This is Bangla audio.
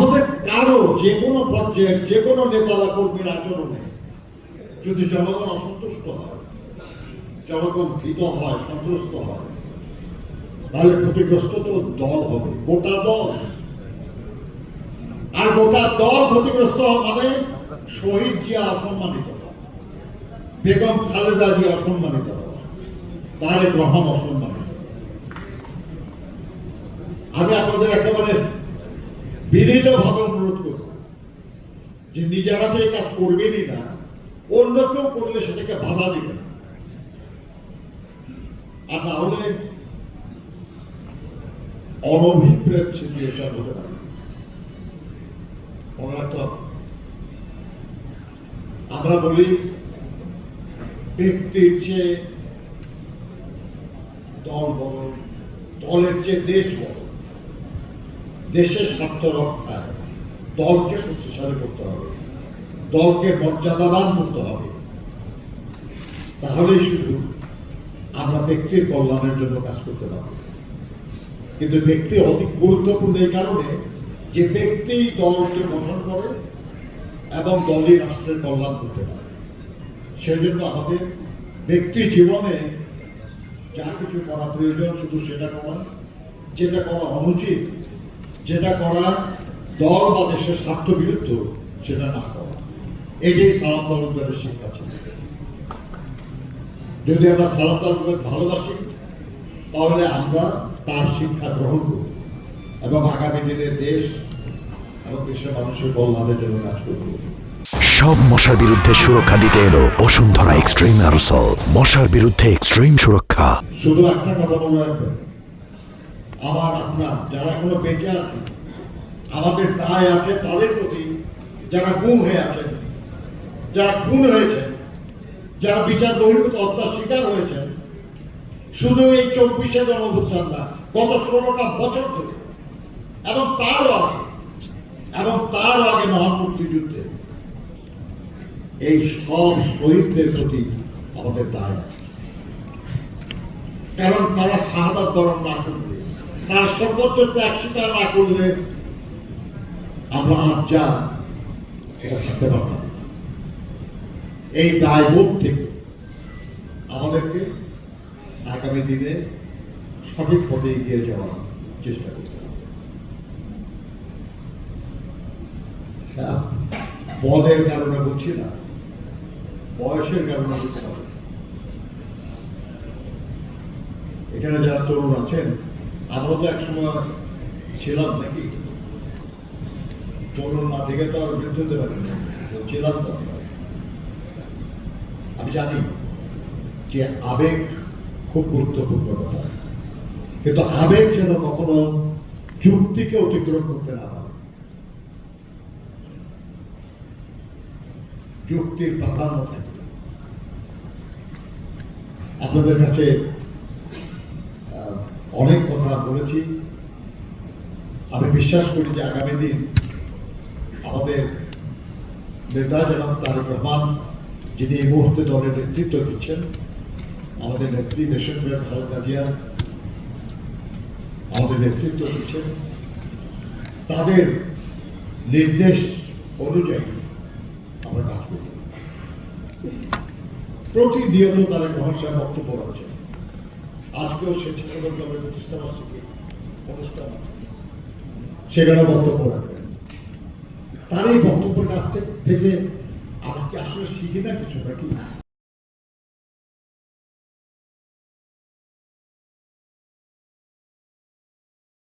আমাদের কারো যে কোনো পর্যায়ে যে কোনো নেতা বা কর্মীর আচরণে যদি জনগণ অসন্তুষ্ট হয়, জনগণ ভীত হয়, সন্ত্রস্ত হয়, তাহলে ক্ষতিগ্রস্ত তো দল হবে, গোটা দল। আর গোটা দল ক্ষতিগ্রস্ত মানে শহীদ জিয়া অসম্মানিত, বেগম খালেদা জিয়া অসম্মানিত, তারেক রহমান অসম্মানিত। আমি আপনাদের একেবারে বিনীতভাবে অনুরোধ করব যে নিজেরা তো এই কাজ করবেনই না, অন্য কেউ করলে সেটাকে বাধা দিবেন। আর না হলে অনভিপ্রেত সিচুয়েশন হতে পারে। আমরা বলি ব্যক্তির চেয়ে দল বড়, দলের চেয়ে দেশ বড়। দেশের স্বার্থ রক্ষায় দলকে শক্তিশালী করতে হবে, দলকে মর্যাদাবান করতে হবে। তাহলেই শুধু আমরা ব্যক্তির কল্যাণের জন্য কাজ করতে পারব। কিন্তু ব্যক্তি অধিক গুরুত্বপূর্ণ এই কারণে যে ব্যক্তি দলকে গঠন করে এবং দলই রাষ্ট্রের কল্যাণ করতে পারে। সেই জন্য আমাদের ব্যক্তি জীবনে যা কিছু করা প্রয়োজন শুধু সেটা করা, যেটা করা অনুচিত, যেটা করা দল বা দেশের স্বার্থ বিরুদ্ধ, সেটা না করা। এটাই সালাম তালুকদারের শিক্ষা ছিল। যদি আমরা সালাম তালুকদার ভালোবাসি তাহলে আমরা তার শিক্ষা গ্রহণ করব এবং আগামী দিনে দেশ এবং দেশের মানুষের কল্যাণের জন্য কাজ করব। সব মশার বিরুদ্ধে সুরক্ষা দিতে এলো বসুন্ধরা এক্সট্রিম অ্যারোসল, মশার বিরুদ্ধে এক্সট্রিম সুরক্ষা। শুধু একটা কথা মনে রাখবেন, আমার আপনার যারা এখনো বেঁচে আছে, আমাদের দায় আছে তাদের প্রতি যারা গুম হয়ে আছেন, যারা খুন হয়েছেন, যারা বিচার বহির্ভূত হত্যার শিকার হয়েছেন। শুধু এই 24শে গণঅভ্যুত্থান না, গত 16টা বছর ধরে এবং তার আগে মহান মুক্তিযুদ্ধে এই সব শহীদদের প্রতি আমাদের দায় আছে। কারণ তারা শাহাদাত বরণ না করলে, তারা সর্বোচ্চ ত্যাগ স্বীকার না করলে আমরা আজ যা এটা থাকতে পারতাম না। এই দায়বোধ থেকে আমাদেরকে আগামী দিনে সঠিক পথে এগিয়ে যাওয়ার চেষ্টা করতে হবে। পদের কারণে বলছি না, বয়সের কারণে বলতে হবে। এখানে যারা তরুণ আছেন, আমরা তো একসময় ছিলাম নাকি, তরুণ না থেকে তো আর বৃদ্ধ হতে পারি না, ছিলাম তো। আমি জানি যে আবেগ খুব গুরুত্বপূর্ণ কথা, কিন্তু আবেগ যেন কখনো যুক্তিকে অতিক্রম করতে না পারে। যুক্তির প্রাধান্য থাকে। আপনাদের কাছে অনেক কথা বলেছি। আমি বিশ্বাস করি যে আগামী দিন আমাদের নেতা জনাব তারেক রহমান, যিনি এই মুহূর্তে দলের নেতৃত্ব দিচ্ছেন, আমাদের নেত্রী দেশপ্রিয় খালেদা জিয়া আমাদের নেতৃত্ব দিচ্ছেন, তাদের নির্দেশ অনুযায়ী আমরা কাজ করব। প্রতিনিয়ত তারেক রহমান সাহেব বক্তব্য রাখছেন। আজকেও স্বেচ্ছাসেবক দলের প্রতিষ্ঠাবার্ষিকী অনুষ্ঠান, সেখানে বক্তব্য রাখবেন। তার এই বক্তব্যের কাছ থেকে আমরা কি আসলে শিখি না কিছু নাকি?